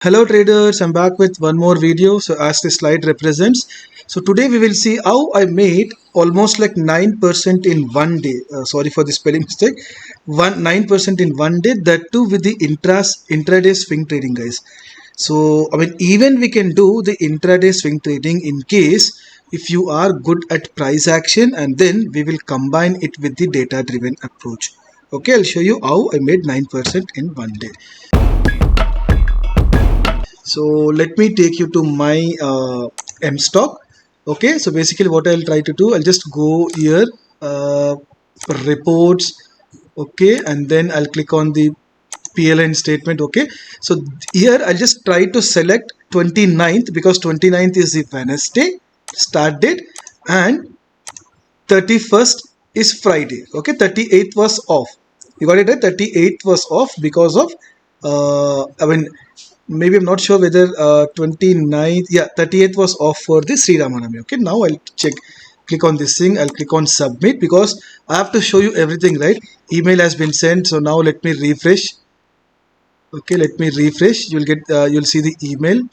Hello traders, I'm back with one more video. So as the slide represents, so today we will see how I made almost like 9% in one day. Sorry for the spelling mistake. 9% in one day, that too with the intraday swing trading, guys. So I mean, even we can do the intraday swing trading in case if you are good at price action, and then we will combine it with the data driven approach. Okay, I'll show you how I made 9% in one day. So let me take you to my M stock. Okay, so basically what I'll try to do, I'll just go here, uh, reports. Okay, and then I'll click on the PLN statement. Okay, so here I'll just try to select 29th because 29th is the Wednesday start date and 31st is Friday. Okay, 38th was off. You got it right? 38th was off because of I mean, maybe I'm not sure whether 29th, yeah, 38th was off for the Sri Ramanami. Okay, now I'll check, click on this thing, I'll click on submit because I have to show you everything, right? Email has been sent, so now let me refresh. Okay, let me refresh. You'll get, you'll see the email.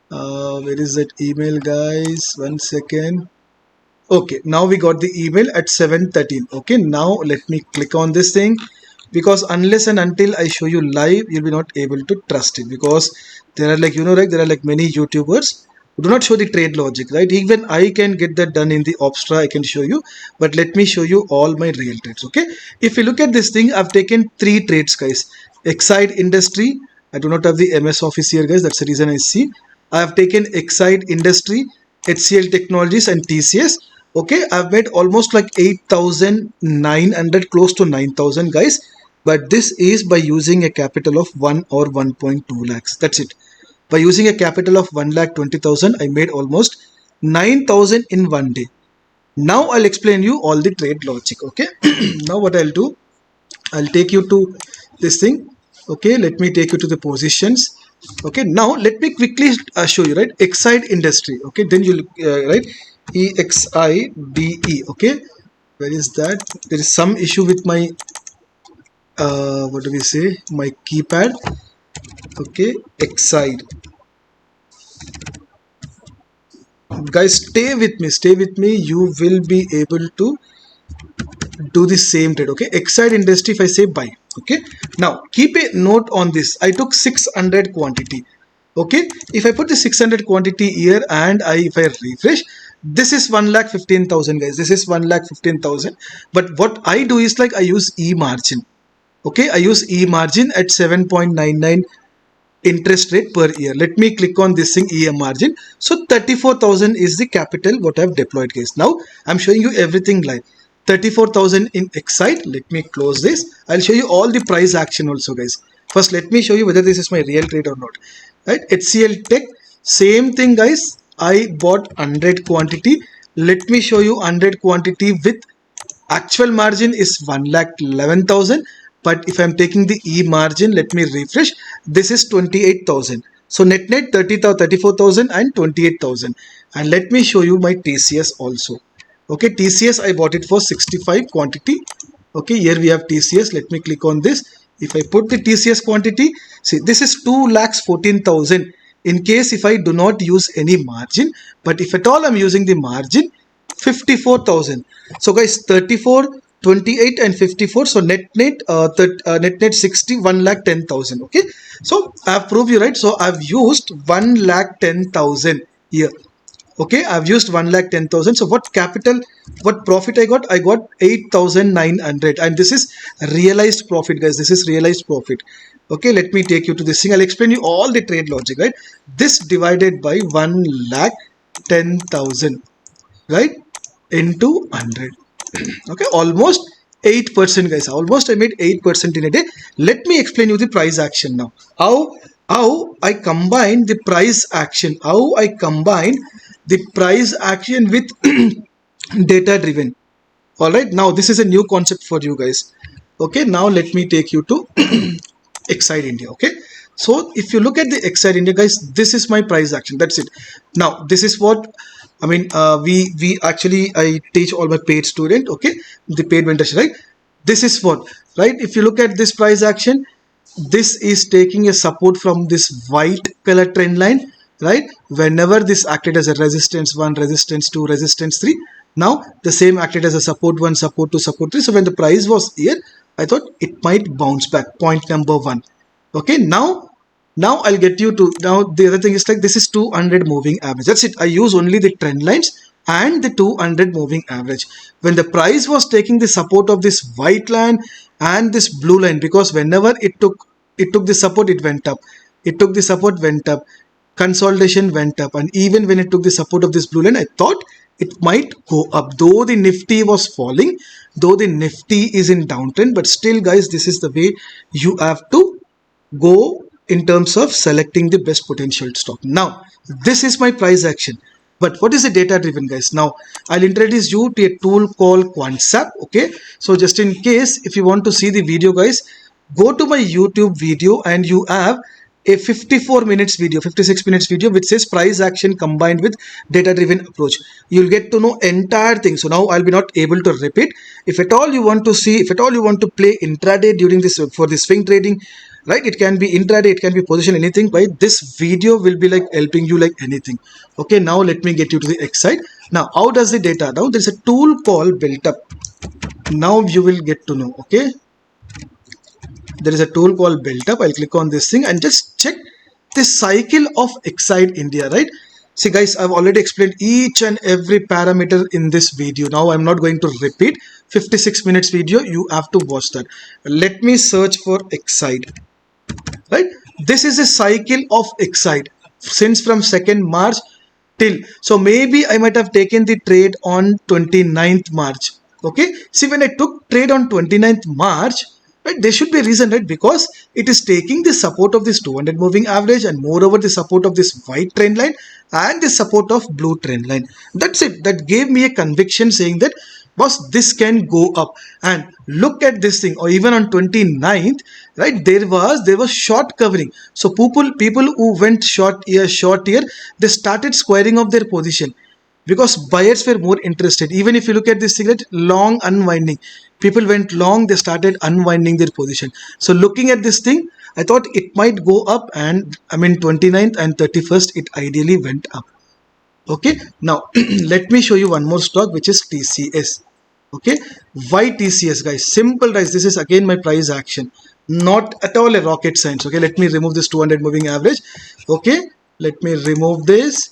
Where is that email, guys? One second. Okay, now we got the email at 7:13. Okay, now let me click on this thing because unless and until I show you live, you'll be not able to trust it because there are like, right, there are like many YouTubers who do not show the trade logic, right? Even I can get that done in the Opstra, I can show you, but let me show you all my real trades. Okay, if you look at this thing, I've taken three trades, guys. Excite Industry, I do not have the MS Office here, guys, that's the reason I see. I have taken Excite Industry, HCL Technologies and TCS. Okay, I've made almost like 8,900, close to 9,000, guys, but this is by using a capital of 1 or 1.2 lakhs. That's it. By using a capital of 1,20,000, I made almost 9,000 in one day. Now I'll explain you all the trade logic. Okay, now what I'll do, I'll take you to this thing. Okay, let me take you to the positions. Okay, now let me quickly show you, right? Excite Industry. Okay, then you'll right, EXIDE. Okay, where is that? There is some issue with my what do we say, my keypad. Okay, Excite. Guys, stay with me, you will be able to do the same trade. Okay, Excite Industry, if I say buy. Okay, now keep a note on this. I took 600 quantity. Okay, if I put the 600 quantity here and if I refresh, this is 1,15,000, guys. This is 1,15,000. But what I do is like I use E margin. Okay, I use E margin at 7.99 interest rate per year. Let me click on this thing, EM margin. So 34,000 is the capital what I've deployed, guys. Now I'm showing you everything live. 34,000 in Excite. Let me close this. I'll show you all the price action also, guys. First, let me show you whether this is my real trade or not. Right? HCL Tech, same thing, guys. I bought 100 quantity. Let me show you 100 quantity with actual margin is 1,11,000, but if I'm taking the E margin, let me refresh, this is 28,000. So net 34,000 and 28,000. And let me show you my TCS also. Okay, TCS I bought it for 65 quantity. Okay, here we have TCS. Let me click on this. If I put the TCS quantity, see, this is 2,14,000 in case if I do not use any margin, but if at all I'm using the margin, 54,000. So guys, 34, 28 and 54. So net 61 lakh 10,000. Okay, so I've proved you right. So I've used 1,10,000 here. Okay, I've used 1,10,000. So what capital, what profit I got? I got 8,900, and this is realized profit, guys. This is realized profit. Okay, let me take you to this thing. I'll explain you all the trade logic, right? This divided by 1,10,000, right, into 100. Okay, almost 8%, guys. Almost I made 8% in a day. Let me explain you the price action now. How I combine the price action. How I combine the price action with data driven. All right. Now this is a new concept for you guys. Okay. Now let me take you to Excite India. Okay. So if you look at the Excite India, guys, this is my price action. That's it. Now this is what I mean. We actually I teach all my paid student. Okay, the paid mentorship, right? This is what, right? If you look at this price action, this is taking a support from this white color trend line, right? Whenever this acted as a resistance 1, resistance 2, resistance 3, now the same acted as a support 1, support 2, support 3. So when the price was here, I thought it might bounce back. Point number 1. Okay, now I'll get you to, now the other thing is like, this is 200 moving average. That's it. I use only the trend lines and the 200 moving average. When the price was taking the support of this white line and this blue line, because whenever it took the support, it went up. It took the support, went up. Consolidation went up. And even when it took the support of this blue line, I thought it might go up. Though the Nifty was falling, though the Nifty is in downtrend, but still, guys, this is the way you have to go in terms of selecting the best potential stock. Now, this is my price action. But what is the data driven, guys? Now, I'll introduce you to a tool called Contra. Okay, so just in case if you want to see the video, guys, go to my YouTube video and you have a 54 minutes video, 56 minutes video which says price action combined with data driven approach. You'll get to know entire thing. So now I'll be not able to repeat. If at all you want to see, if at all you want to play intraday during this, for the swing trading, right, it can be intraday, it can be position, anything, right? This video will be like helping you like anything. Okay, now let me get you to the X side. Now how does the data, now there's a tool called built up. Now you will get to know. Okay, there is a tool called built up. I'll click on this thing and just check the cycle of Excite India, right? See, guys, I've already explained each and every parameter in this video. Now I'm not going to repeat. 56 minutes video, you have to watch that. Let me search for Excite, right? This is a cycle of Excite since from 2nd March till, so maybe I might have taken the trade on 29th March. Okay, see, when I took trade on 29th March, right, there should be a reason, right? Because it is taking the support of this 200 moving average and moreover the support of this white trend line and the support of blue trend line. That's it. That gave me a conviction saying that, boss, this can go up. And look at this thing. Or even on 29th, right, there was short covering. So people who went short here, they started squaring off their position, because buyers were more interested. Even if you look at this thing, right, long unwinding, people went long, they started unwinding their position. So looking at this thing, I thought it might go up, and I mean 29th and 31st it ideally went up. Okay, now let me show you one more stock, which is TCS. Okay, why TCS, guys? Simple, guys. This is again my price action, not at all a rocket science. Okay, let me remove this 200 moving average. Okay, let me remove this.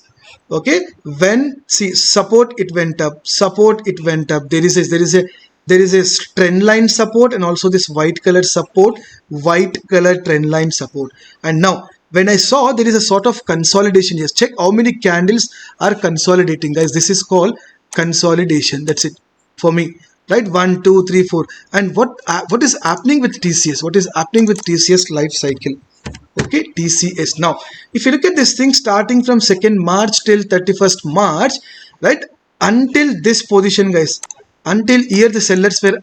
Okay, when, see, support, it went up, support, it went up. There is a trend line support and also this white color support, white color trend line support. And now when I saw there is a sort of consolidation, yes, check how many candles are consolidating, guys. This is called consolidation. That's it for me, right? 1, 2, 3, 4. And what is happening with TCS? What is happening with TCS life cycle? Okay, TCS. Now, if you look at this thing starting from 2nd March till 31st March, right, until this position, guys, until here the sellers were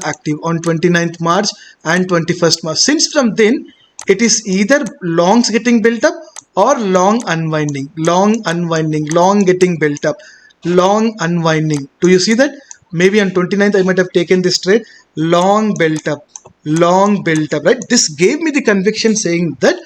active on 29th March and 21st March. Since from then, it is either longs getting built up or long unwinding, long getting built up, long unwinding. Do you see that? Maybe on 29th I might have taken this trade, long built up, right? This gave me the conviction saying that,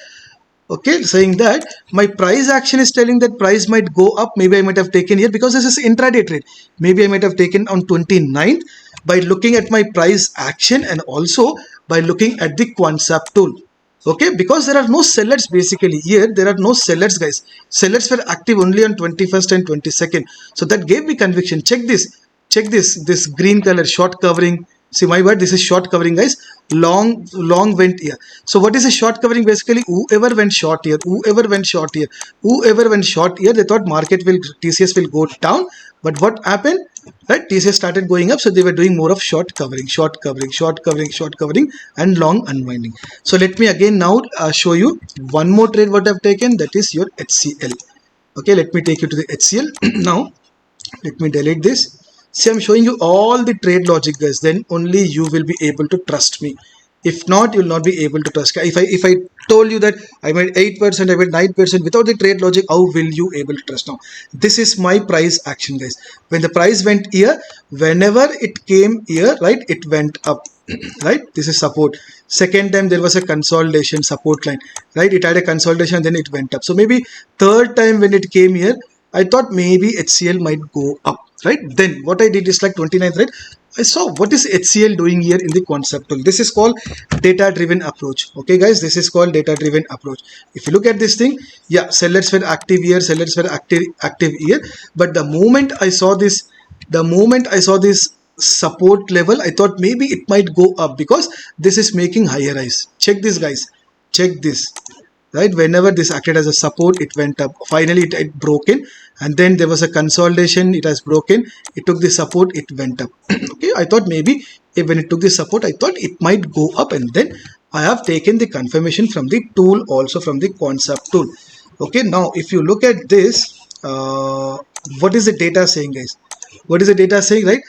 okay, saying that my price action is telling that price might go up. Maybe I might have taken here because this is intraday trade. Maybe I might have taken on 29th by looking at my price action and also by looking at the Concept tool. Okay, because there are no sellers basically here. There are no sellers, guys. Sellers were active only on 21st and 22nd. So that gave me conviction. Check this green color short covering. See my word, this is short covering, guys. Long went here. So what is a short covering? Basically, whoever went short here, they thought TCS will go down. But what happened? Right, TCS started going up, so they were doing more of short covering, and long unwinding. So let me again now show you one more trade what I've taken. That is your HCL. Okay, let me take you to the HCL. Now let me delete this. See, I'm showing you all the trade logic, guys. Then only you will be able to trust me. If not, you'll not be able to trust. If I told you that I made 8%, I made 9% without the trade logic, how will you able to trust now? This is my price action, guys. When the price went here, whenever it came here, right, it went up. right? This is support. Second time there was a consolidation support line, right? It had a consolidation, then it went up. So maybe third time when it came here, I thought maybe HCL might go up, right? Then what I did is like 29th, right? I saw what is HCL doing here in the concept tool. This is called data driven approach. Okay, guys, this is called data driven approach. If you look at this thing, yeah, sellers were active here, sellers were active here. But the moment I saw this support level, I thought maybe it might go up because this is making higher highs. Check this, guys. Check this, right? Whenever this acted as a support, it went up. Finally it broken, and then there was a consolidation, it has broken, it took the support, it went up. Okay, I thought maybe when it took the support, I thought it might go up, and then I have taken the confirmation from the tool, also from the concept tool. Okay, now if you look at this, what is the data saying, guys? What is the data saying, right?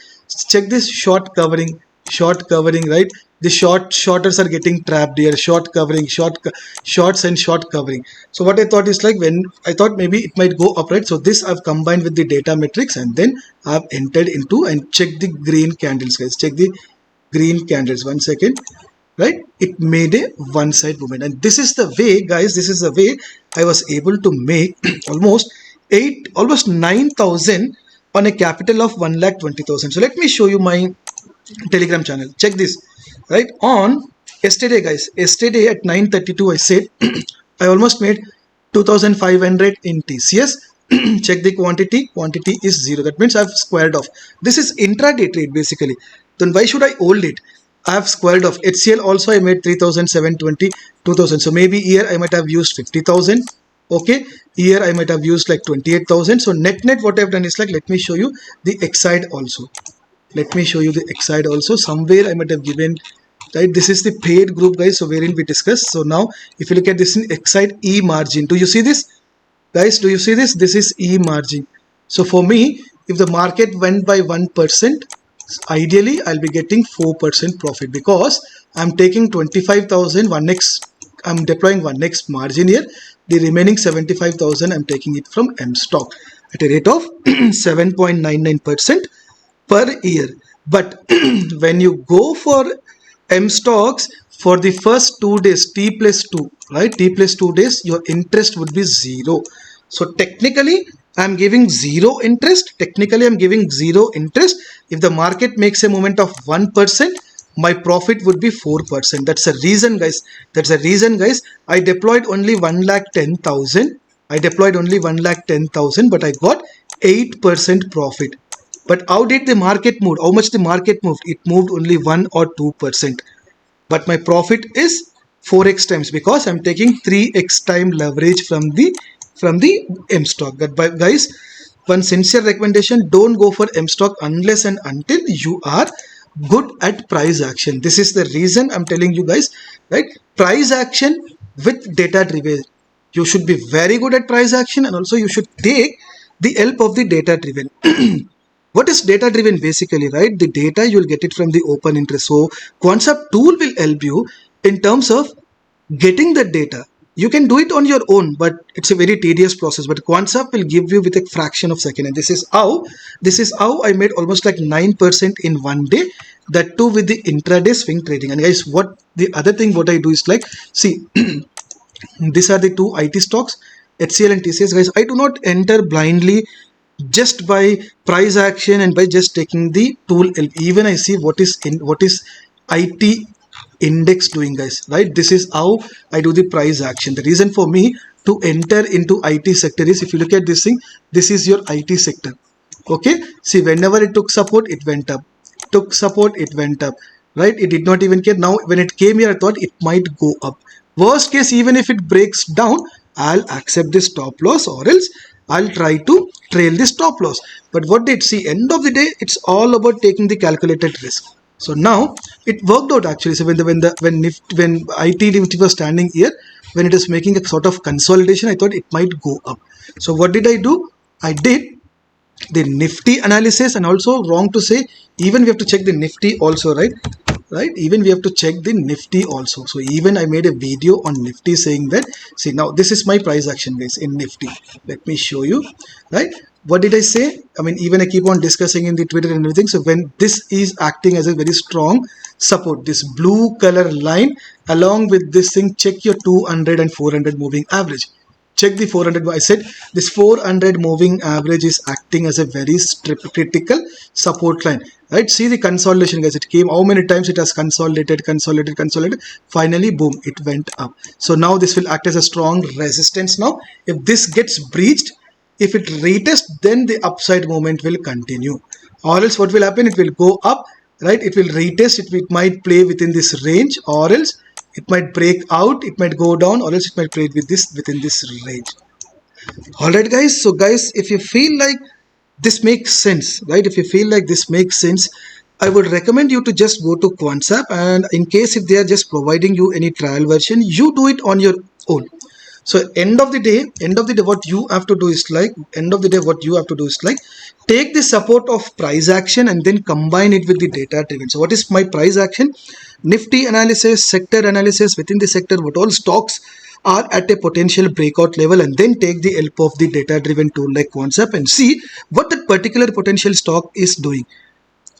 Check this short covering, right? The shorters are getting trapped here, short covering, shorts and short covering. So what I thought is like, when I thought maybe it might go up, right? So this I've combined with the data metrics, and then I've entered into and check the green candles, guys. Check the green candles. 1 second, right? It made a one side movement, and this is the way, guys, this is the way I was able to make almost 9,000 on a capital of 1,20,000. So let me show you my Telegram channel. Check this, right? On yesterday, guys, yesterday at 9:32 I said I almost made 2,500 in TCS. Check the quantity is 0. That means I've squared off. This is intraday trade basically. Then why should I hold it? I have squared off. HCL also I made 3,720, 2,000. So maybe here I might have used 50,000. Okay, here I might have used like 28,000. So net what I've done is like, let me show you the X-side also. Let me show you the X-side also. Somewhere I might have given, right? This is the paid group, guys, so wherein we discuss. So now if you look at this in X-side E margin, do you see this, guys? Do you see this? This is E margin. So for me, if the market went by 1%, ideally I'll be getting 4% profit, because I'm taking 25,000 1x, I'm deploying 1x margin here. The remaining 75,000 I'm taking it from M stock at a rate of 7.99% per year. But when you go for M stocks, for the first 2 days, T plus 2, right? T plus 2 days, your interest would be 0. So technically I'm giving 0 interest. Technically I'm giving 0 interest. If the market makes a movement of 1%, my profit would be 4%. That's the reason, guys. That's the reason, guys. I deployed only 1,10,000. I deployed only 1,10,000, but I got 8% profit. But how did the market move? How much the market moved? It moved only 1 or 2%. But my profit is 4x times, because I'm taking 3x time leverage from the M stock. That, guys, one sincere recommendation: don't go for M stock unless and until you are good at price action. This is the reason I'm telling you, guys, right? Price action with data driven. You should be very good at price action, and also you should take the help of the data driven. What is data driven basically, right? The data, you'll get it from the open interest. So concept tool will help you in terms of getting the data. You can do it on your own, but it's a very tedious process. But concept will give you with a fraction of second, and this is how I made almost like 9% in one day. That too with the intraday swing trading. And guys, what the other thing what I do is like, see, these are the two IT stocks, HCL and TCS, guys. I do not enter blindly just by price action and by just taking the tool. Even I see what is IT index doing, guys, right? This is how I do the price action. The reason for me to enter into IT sector is, if you look at this thing, this is your IT sector. Okay, see, whenever it took support, it went up, took support, it went up, right? It did not even care. Now when it came here, I thought it might go up. Worst case, even if it breaks down, I'll accept this stop loss, or else I'll try to trail this stop loss. But what did, see, end of the day, it's all about taking the calculated risk. So now it worked out actually. So when IT Nifty was standing here, when it is making a sort of consolidation, I thought it might go up. So what did I do? I did the Nifty analysis, and also, wrong to say, even we have to check the Nifty also, right? Even we have to check the Nifty also. So even I made a video on Nifty saying that, see, now this is my price action, guys, in Nifty. Let me show you, right? What did I say? I mean, even I keep on discussing in the Twitter and everything. So when this is acting as a very strong support, this blue color line along with this thing, check your 200 and 400 moving average. Check the 400. I said this 400 moving average is acting as a very critical support line. Right? See the consolidation, guys. It came how many times it has consolidated, consolidated, consolidated. Finally, boom, it went up. So now this will act as a strong resistance. Now, if this gets breached, if it retests, then the upside movement will continue. Or else what will happen? It will go up, right? It will retest. It might play within this range, or else it might break out. It might go down, or else it might play with this within this range. All right, guys. So, guys, if you feel like this makes sense, right? If you feel like this makes sense, I would recommend you to just go to Quantsap, and in case if they are just providing you any trial version, you do it on your own. So end of the day, what you have to do is like, take the support of price action and then combine it with the data driven. So what is my price action? Nifty analysis, sector analysis, within the sector, what all stocks are at a potential breakout level, and then take the help of the data driven tool like Quantsap and see what that particular potential stock is doing.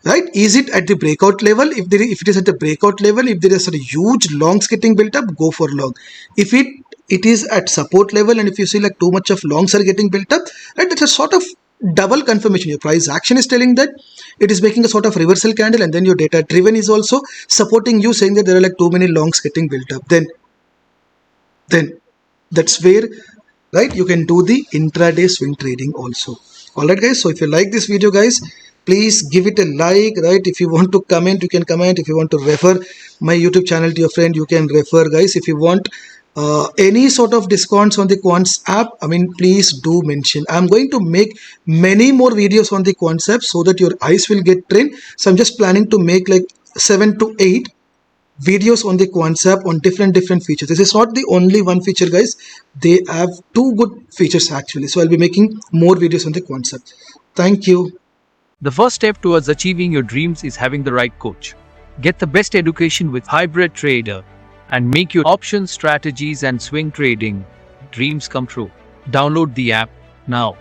Right? Is it at the breakout level? If it is at the breakout level, if there is a huge longs getting built up, go for long. If it is at support level, and if you see like too much of longs are getting built up, right, that's a sort of double confirmation. Your price action is telling that it is making a sort of reversal candle, and then your data driven is also supporting you, saying that there are like too many longs getting built up. Then that's where, right, you can do the intraday swing trading also. All right, guys. So if you like this video, guys, please give it a like. Right, if you want to comment, you can comment. If you want to refer my YouTube channel to your friend, you can refer, guys. If you want any sort of discounts on the Quants app, I mean, please do mention. I'm going to make many more videos on the Quants app so that your eyes will get trained. So I'm just planning to make like 7 to 8 videos on the Quantsap on different features. This is not the only one feature, guys. They have two good features actually. So I'll be making more videos on the Quantsap. Thank you. The first step towards achieving your dreams is having the right coach. Get the best education with Hybrid Trader and make your options, strategies, and swing trading dreams come true. Download the app now.